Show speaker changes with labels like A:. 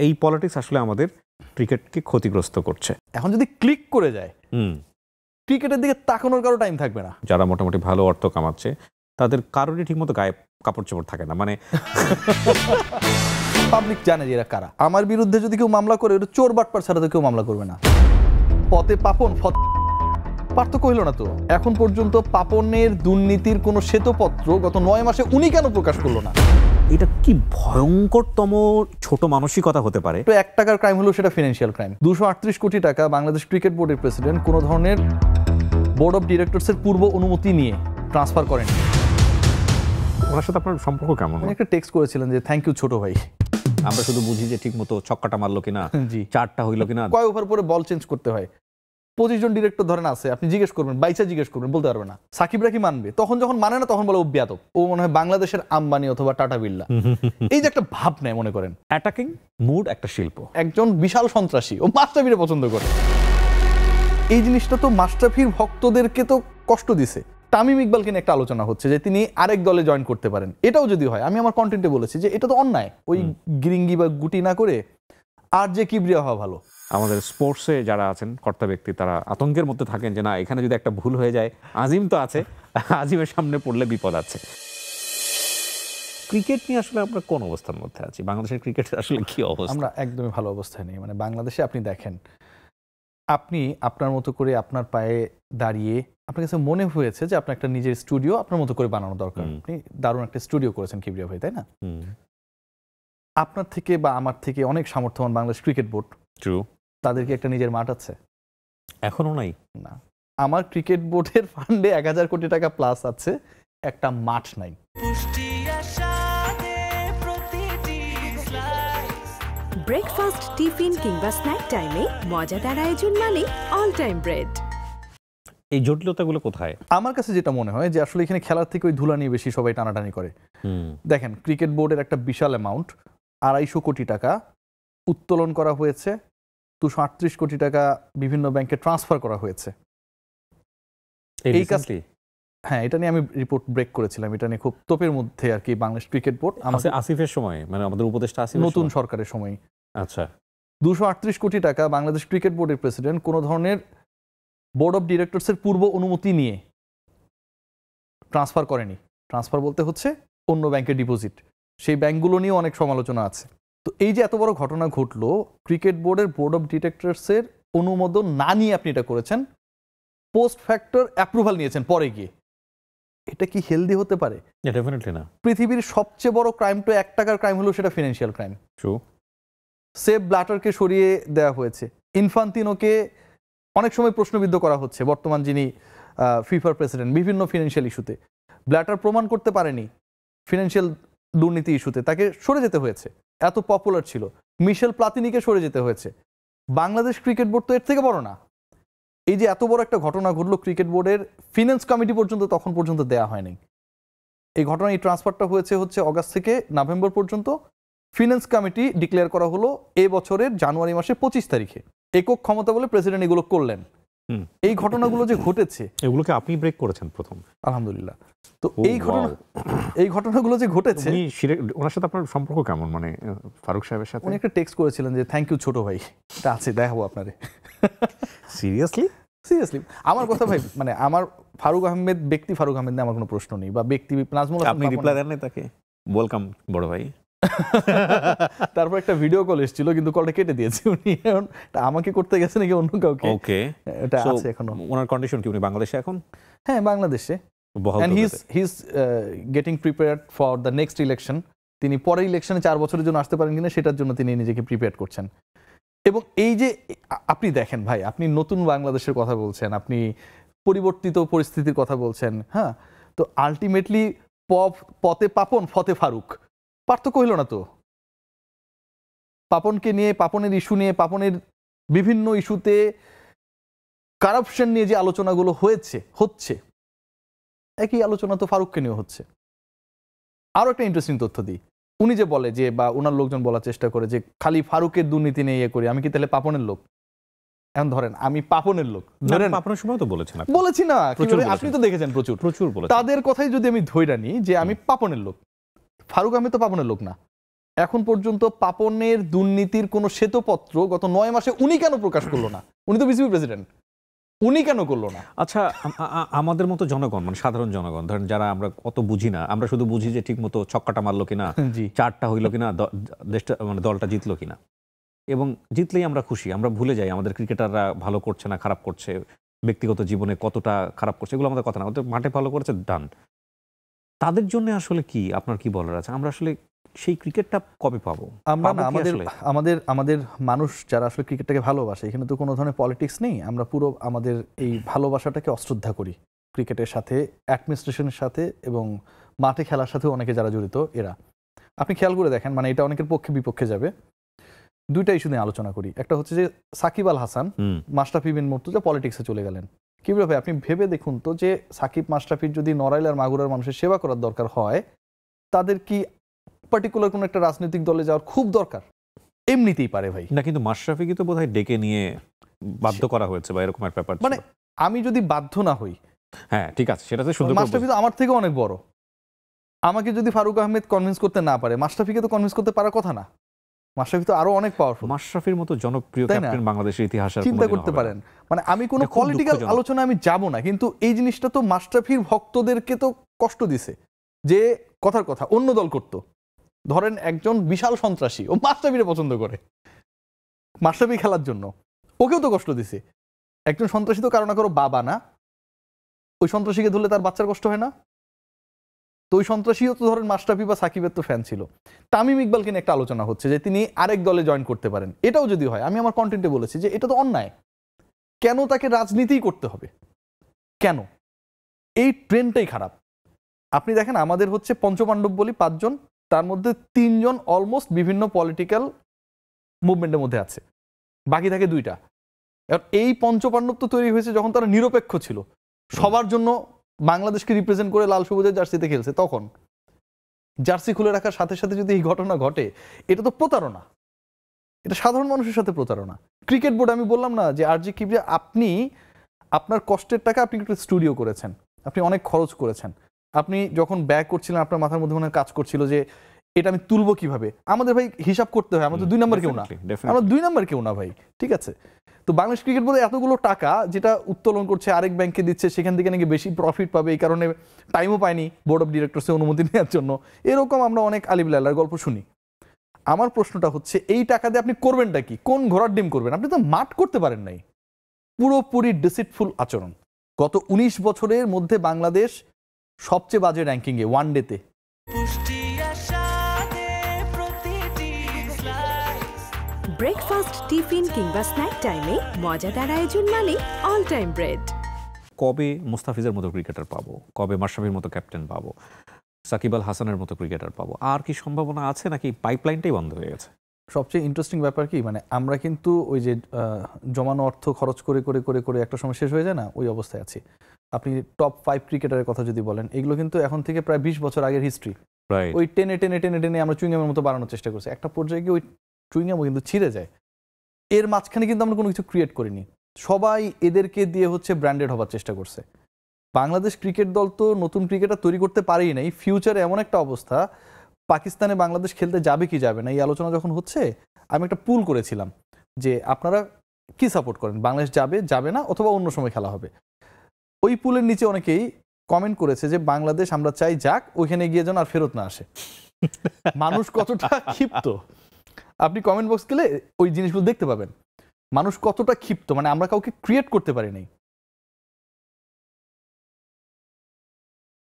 A: এই পলিটিক্স আসলে আমাদের ক্রিকেটকে ক্ষতিগ্রস্ত করছে।
B: এখন যদি ক্লিক করে যায় ক্রিকেটের দিকে তাকানোর কারো টাইম থাকবে না।
A: যারা মোটামুটি ভালো অর্থ কামাচ্ছে তাদের কারোরই ঠিকমতো গায়ে কাপড় চোপড় থাকে না, মানে
B: পাবলিক জানে যে এরা কারা। আমার বিরুদ্ধে যদি কেউ মামলা করে ওটা চোর বাটপার ছাড়া তো কেউ মামলা করবে না। পথে পাপন পার্থক্য হইল না তো। এখন পর্যন্ত পাপনের দুর্নীতির কোনো শ্বেতপত্র গত 9 মাসে উনি কেন প্রকাশ করলো না?
A: এটা কি ভয়ঙ্করতম ছোট মানসিকতা হতে পারে।
B: তো 1 টাকার ক্রাইম হলো সেটা ফিনান্সিয়াল ক্রাইম। 238 কোটি টাকা বাংলাদেশ ক্রিকেট বোর্ডের প্রেসিডেন্ট কোনো ধরনের বোর্ড অফ ডিরেক্টরসের পূর্ব অনুমতি নিয়ে ট্রান্সফার করেন।
A: ওনার সাথে আপনার সম্পর্ক কেমন?
B: একটা টেক্সট করেছিলেন যে থ্যাংক ইউ ছোট ভাই।
A: আমরা শুধু বুঝি যে ঠিক মতো ছক্কাটা মারলো কিনা,
B: জি
A: 4টা হইলো কিনা,
B: কয় ওভার পরে বল চেঞ্জ করতে হয়। 25 জন ডিরেক্টর ধরেন আছে, আপনি জিজ্ঞেস করবেন, বাইচা জিজ্ঞেস করবেন, বলতে পারবে না। সাকিবরা কি মানবে? তখন যখন মানে না তখন বলে ও বেয়াদব, ও মনে হয় বাংলাদেশের আম্বানি অথবা টাটা বিড়লা। এই যে একটা ভাব নেয়, মনে করেন
A: অ্যাটাকিং মুড একটা শিল্প।
B: একজন বিশাল সন্ত্রাসী, ও মাশরাফিরে পছন্দ করে। এই জিনিসটা তো মাশরাফির ভক্তদেরকে তো কষ্ট দিছে। তামিম ইকবালকে নিয়ে একটা আলোচনা হচ্ছে যে তিনি আরেক দলে জয়েন করতে পারেন। এটাও যদি হয়, আমি আমার কন্টেন্টে বলেছি যে এটা তো অন্যায়। ওই গিরিঙ্গি বা গুটি না করে আর যে কিবরিয়া হওয়া ভালো।
A: আমাদের স্পোর্টসে যারা আছেন কর্তা ব্যক্তি, তারা আতঙ্কের মধ্যে থাকেন যে না, এখানে যদি একটা ভুল হয়ে যায়, আজিম তো আছে, আজিমের সামনে পড়লে বিপদ আছে। ক্রিকেট নিয়ে আসলে আমরা কোন অবস্থার মধ্যে আছি? বাংলাদেশের ক্রিকেটের আসলে কি অবস্থা?
B: আমরা একদমই ভালো অবস্থায় নেই। মানে বাংলাদেশে আপনি দেখেন, আপনি আপনার মতো করে আপনার পায়ে দাঁড়িয়ে আপনার কাছে মনে হয়েছে যে আপনার একটা নিজের স্টুডিও আপনার মতো করে বানানো দরকার। আপনি দারুণ একটা স্টুডিও করেছেন কিবরিয়া ভাই, তাই না? আপনার থেকে বা আমার থেকে অনেক সামর্থ্যবান বাংলাদেশ ক্রিকেট বোর্ড,
A: ট্রু,
B: তাদের কি একটা নিজের মাঠ আছে?
A: এখনো নাই।
B: না, আমার ক্রিকেট বোর্ডের ফান্ডে 1000 কোটি টাকা প্লাস আছে, একটা মাঠ নাই।
C: ব্রেকফাস্ট, টিফিন কিংবা স্ন্যাক টাইমে মজাদার আয়োজন মানে অল টাইম ব্রেড।
A: এই জটিলতাগুলো কোথায়?
B: আমার কাছে যেটা মনে হয় যে আসলে এখানে খেলার থেকে ওই ধুলা নিয়ে বেশি সবাই টানাটানি করে। দেখেন, ক্রিকেট বোর্ডের একটা বিশাল অ্যামাউন্ট 250 কোটি টাকা উত্তোলন করা হয়েছে, 238 কোটি টাকা বিভিন্ন ব্যাংকে ট্রান্সফার করা হয়েছে। এই কাজ, হ্যাঁ, এটা নিয়ে আমি রিপোর্ট ব্রেক করেছিলাম। এটা নিয়ে খুব তোপের মধ্যে আর কি বাংলাদেশ ক্রিকেট বোর্ড
A: আসিফের সময়, মানে আমাদের উপদেষ্টা আসিফ
B: নতুন সরকারের সময়।
A: আচ্ছা,
B: 238 কোটি টাকা বাংলাদেশ ক্রিকেট বোর্ডের প্রেসিডেন্ট কোনো ধরনের বোর্ড অফ ডিরেক্টরসের পূর্ব অনুমতি নিয়ে ট্রান্সফার করেনি। ট্রান্সফার বলতে হচ্ছে অন্য ব্যাংকে ডিপোজিট। সেই ব্যাংকগুলো নিয়েও অনেক সমালোচনা আছে। তো এই যে এত বড় ঘটনা ঘটলো, ক্রিকেট বোর্ডের বোর্ড অফ ডিরেক্টরসের অনুমোদন না নিয়ে আপনি এটা করেছেন, পোস্ট ফ্যাক্টর অ্যাপ্রুভাল নিয়েছেন পরে গিয়ে। এটা কি হেলদি হতে পারে?
A: ডেফিনেটলি না।
B: পৃথিবীর সবচেয়ে বড় ক্রাইম তো 1 টাকার ক্রাইম হলো সেটা ফিনান্সিয়াল ক্রাইম।
A: ট্রু।
B: সেপ ব্ল্যাটারকে সরিয়ে দেওয়া হয়েছে, ইনফান্তিনোকে অনেক সময় প্রশ্নবিদ্ধ করা হচ্ছে, বর্তমান যিনি ফিফার প্রেসিডেন্ট, বিভিন্ন ফিনান্সিয়াল ইস্যুতে। ব্ল্যাটার প্রমাণ করতে পারেনি ফিনান্সিয়াল দুর্নীতি ইস্যুতে, তাকে সরে যেতে হয়েছে, এত পপুলার ছিল। মিশেল প্লাতিনিকে সরে যেতে হয়েছে। বাংলাদেশ ক্রিকেট বোর্ড তো এর থেকে বড় না। এই যে এত বড় একটা ঘটনা ঘটলো, ক্রিকেট বোর্ডের ফিনান্স কমিটি পর্যন্ত তখন পর্যন্ত দেয়া হয়নি। এই ঘটনা, এই ট্রান্সফারটা হচ্ছে অগাস্ট থেকে নভেম্বর পর্যন্ত। ফিনান্স কমিটি ডিক্লেয়ার করা হলো এ বছরের জানুয়ারি মাসে 25 তারিখে। একক ক্ষমতা বলে প্রেসিডেন্ট এগুলো করলেন। এই ঘটনাগুলো যে ঘটেছে,
A: এগুলোকে আপনি ব্রেক করেছেন প্রথম,
B: আলহামদুলিল্লাহ। তো এই ঘটনাগুলো যে ঘটেছে,
A: ওনার সাথে আপনার সম্পর্ক কেমন? মানে ফারুক সাহেবের সাথে
B: উনি একটা টেক্সট করেছিলেন যে থ্যাংক ইউ ছোট ভাই। এটা আছে, দেখাবো আপনারে।
A: সিরিয়াসলি
B: আমার কথা ভাই, মানে আমার ফারুক আহমেদ ব্যক্তি, ফারুক আহমেদ নিয়ে আমার কোনো প্রশ্ন নেই, বা ব্যক্তি নাজমুল হাসান।
A: আপনি রিপ্লাই দেন নাই তাকে? ওয়েলকাম বড় ভাই।
B: তারপর একটা ভিডিও কল এসেছিল, কিন্তু কলটা কেটে দিয়েছে উনি। এখন আমাকে করতে গেছে নাকি অন্য কাউকে?
A: ওকে,
B: এটা আছে এখনো।
A: ওনার কন্ডিশন কি? উনি বাংলাদেশে এখন?
B: হ্যাঁ, বাংলাদেশে। and he's getting prepared for the next election. তিনি পরের ইলেকশনে 4 বছরের জন্য আসতে পারেন কিনা সেটার জন্য তিনি নিজেকে প্রিপেয়ার করছেন। এবং এই যে আপনি দেখেন ভাই, আপনি নতুন বাংলাদেশের কথা বলছেন, আপনি পরিবর্তিত পরিস্থিতির কথা বলছেন, হ্যাঁ, তো আলটিমেটলি পথে পাপন, ফতে ফারুক, পার্থক্য হইল না তো? পাপনকে নিয়ে, পাপনের ইস্যু নিয়ে, পাপনের বিভিন্ন ইস্যুতে কারাপশন নিয়ে যে আলোচনাগুলো হচ্ছে, একই আলোচনা তো ফারুককে নিয়ে হচ্ছে। আরো একটা ইন্টারেস্টিং তথ্য দিই, উনি যে বলে যে, বা ওনার লোকজন বলার চেষ্টা করে যে খালি ফারুকের দুর্নীতি নিয়ে ইয়ে করি, আমি কি তাহলে পাপনের লোক? এখন ধরেন আমি পাপনের লোক, ধরেন
A: পাপনের সময় তো বলেছি
B: না, আপনি তো দেখেছেন প্রচুর বলেছেন। তাদের কথাই যদি আমি ধইরা নিই যে আমি পাপনের লোক, ফারুক আহমেদ তো পাপনের লোক না। এখন পর্যন্ত পাপনের দুর্নীতির কোনো শ্বেতপত্র গত 9 মাসে উনি কেন প্রকাশ করলো না? উনি তো বিসিবি প্রেসিডেন্ট, উনি কেন করলো না?
A: আচ্ছা, আমাদের মতো জনগণ, মানে সাধারণ জনগণ, ধরেন যারা আমরা অত বুঝি না, আমরা শুধু বুঝি যে ঠিক মতো ছক্কাটা মারলো কিনা,
B: জি,
A: চারটা হইলো কিনা, দেশটা মানে দলটা জিতলো কিনা, এবং জিতলেই আমরা খুশি। আমরা ভুলে যাই আমাদের ক্রিকেটাররা ভালো করছে না খারাপ করছে, ব্যক্তিগত জীবনে কতটা খারাপ করছে, এগুলো আমাদের কথা না। ওদের মাঠে ভালো করেছে, ডান। তাদের জন্য আসলে কি আপনার কি বলার আছে? আমরা আসলে সেই ক্রিকেটটা কবে পাবো?
B: আমরা না,
A: পাবো কি আসলে?
B: আমাদের মানুষ যারা আসলে ক্রিকেটটাকে ভালোবাসে, এখানে তো কোনো ধরনের পলিটিক্স নেই। আমরা পুরো আমাদের এই ভালোবাসাটাকে অশ্রদ্ধা করি ক্রিকেটের সাথে, অ্যাডমিনিস্ট্রেশনের সাথে এবং মাঠে খেলার সাথেও অনেকে যারা জড়িত এরা। আপনি খেয়াল করে দেখেন, মানে এটা অনেকের পক্ষে বিপক্ষে যাবে। দুইটা ইস্যু নিয়ে আলোচনা করি। একটা হচ্ছে যে সাকিব আল হাসান, মাশরাফি বিন মুর্তজা পলিটিক্সে চলে গেলেন। কি ভাবে? আপনি ভেবে দেখুন তো, যে সাকিব মাশরাফির যদি নড়াইল আর মাগুরার মানুষের সেবা করার দরকার হয়, তাদের কি পার্টিকুলার কোনো একটা রাজনৈতিক দলে যাওয়ার খুব দরকার? এমনিতেই পারে ভাই
A: না, কিন্তু মাশরাফিকে তো বোধহয় ডেকে নিয়ে বাধ্য করা হয়েছে বা এরকম একটা ব্যাপার ছিল।
B: মানে আমি যদি বাধ্য না হই,
A: হ্যাঁ ঠিক আছে, সেটা তো সুন্দর করে
B: মাশরাফি তো আমার থেকে অনেক বড়। আমাকে যদি ফারুক আহমেদ কনভিন্স করতে না পারে, মাশরাফিকে তো কনভিন্স করতে পারার কথা না। মাশরাফি তো আরো অনেক পাওয়ারফুল।
A: মাশরাফির মতো জনপ্রিয়
B: তাই না?
A: ক্যাপ্টেন বাংলাদেশের ইতিহাসে আর
B: চিন্তা
A: কোনোদিনও
B: করতে
A: হবে না।
B: পারেন, মানে আমি কোনো
A: এটা খুব
B: পলিটিক্যাল
A: দুঃখজনক।
B: আলোচনা আমি যাব না, কিন্তু এই জিনিসটা তো মাশরাফির ভক্তদেরকে তো কষ্ট দিছে। যে কথার কথা অন্য দল করত, ধরেন একজন বিশাল সন্ত্রাসী, ও মাশরাফিরে পছন্দ করে মাশরাফি খেলার জন্য, ওকেও তো কষ্ট দিছে। একজন সন্ত্রাসী তো কারো না কারো বাবা না? ওই সন্ত্রাসীকে ধরলে তার বাচ্চার কষ্ট হয় না? তো ওই সন্ত্রাসীও তো ধরেন মাশরাফি বা সাকিবের তো ফ্যান ছিল। তামিম ইকবালকে নিয়ে একটা আলোচনা হচ্ছে যে তিনি আরেক দলে জয়েন করতে পারেন। এটাও যদি হয়, আমি আমার কন্টেন্টে বলেছি যে এটা তো অন্যায়। কেন তাকে রাজনীতিই করতে হবে? কেন? এই ট্রেন্ডটাই খারাপ। আপনি দেখেন, আমাদের হচ্ছে পঞ্চপাণ্ডব বলি 5 জন, তার মধ্যে 3 জন অলমোস্ট বিভিন্ন পলিটিক্যাল মুভমেন্টের মধ্যে আছে, বাকি থাকে 2টা। এই পঞ্চপাণ্ডব তো তৈরি হয়েছে যখন তারা নিরপেক্ষ ছিল, সবার জন্য বাংলাদেশকে রিপ্রেজেন্ট করে লাল সবুজের জার্সিতে খেলছে। তখন জার্সি খুলে রাখার সাথে সাথে যদি এই ঘটনা ঘটে, এটা তো প্রতারণা। এটা সাধারণ মানুষের সাথে প্রতারণা। ক্রিকেট বোর্ড, আমি বললাম না যে আরজি কিবরিয়া, আপনি আপনার কষ্টের টাকা আপনি একটা স্টুডিও করেছেন, আপনি অনেক খরচ করেছেন, আপনি যখন ব্যয় করছিলেন আপনার মাথার মধ্যে মনে হয় কাজ করছিল যে এটা আমি তুলবো কিভাবে। আমাদের ভাই হিসাব করতে হয়, আমরা তো 2 নম্বর কেউ না, আমরা 2 নম্বর কেউ না ভাই, ঠিক আছে? তো বাংলাদেশ ক্রিকেট বোর্ডে এতগুলো টাকা যেটা উত্তোলন করছে, আরেক ব্যাংকে দিচ্ছে, সেখান থেকে নাকি বেশি প্রফিট পাবে, এই কারণে টাইমও পায়নি বোর্ড অফ ডিরেক্টরসের অনুমতি নেওয়ার জন্য। এরকম আমরা অনেক আলিবিলার গল্প শুনি। আমার প্রশ্নটা হচ্ছে, এই টাকা দিয়ে আপনি করবেনটা কি? কোন ঘোড়ার ডিম করবেন? আপনি তো মাঠ করতে পারেন নাই। পুরোপুরি ডিসিটফুল আচরণ। গত 19 বছরের মধ্যে বাংলাদেশ সবচেয়ে বাজে র্যাঙ্কিংয়ে ওয়ানডেতে।
C: ব্রেকফাস্ট, টিফিন কিংবা স্ন্যাক টাইমে মজাদার আয়োজন মানে অল টাইম ব্রেড।
A: কবে মুস্তাফিজের মতো ক্রিকেটার পাবো? কবে মাশরাফির মতো ক্যাপ্টেন পাবো? সাকিব আল হাসানের মতো ক্রিকেটার পাবো? আর কি সম্ভাবনা আছে, নাকি পাইপলাইনটাই বন্ধ হয়ে গেছে?
B: সবচেয়ে ইন্টারেস্টিং ব্যাপার কি, মানে আমরা কিন্তু ওই যে জমানো অর্থ খরচ করে করে করে করে একটা সময় শেষ হয়ে যায় না, ওই অবস্থায় আছি। আপনি টপ 5 ক্রিকেটারের কথা যদি বলেন, এগুলো কিন্তু এখন থেকে প্রায় 20 বছর আগের হিস্ট্রি। ওই টেনে টেনে টেনে টেনে আমরা চুইংগামের মতো বানানোর চেষ্টা করছি। একটা পর্যায়ে গিয়ে ওই চুইংগামও কিন্তু ছিঁড়ে যায়। এর মাঝখানে কিন্তু আমরা কোনো কিছু ক্রিয়েট করিনি। সবাই এদেরকে দিয়ে হচ্ছে ব্র্যান্ডেড হবার চেষ্টা করছে। বাংলাদেশ ক্রিকেট দল তো নতুন ক্রিকেটার তৈরি করতে পারেই নাই। ফিউচারে এমন একটা অবস্থা, পাকিস্তানে বাংলাদেশ খেলতে যাবে কি যাবে না, এই আলোচনা যখন হচ্ছে, আমি একটা পুল করেছিলাম যে আপনারা কি সাপোর্ট করেন, বাংলাদেশ যাবে, যাবে না, অথবা অন্য সময় খেলা হবে। ওই পুলের নিচে অনেকেই কমেন্ট করেছে যে বাংলাদেশ আমরা চাই যাক, ওইখানে গিয়ে যেন আর ফেরত না আসে। মানুষ কতটা ক্ষিপ্ত, আপনি কমেন্ট বক্স গেলে ওই জিনিসগুলো দেখতে পাবেন। মানুষ কতটা ক্ষিপ্ত, মানে আমরা কাউকে ক্রিয়েট করতে পারি নাই।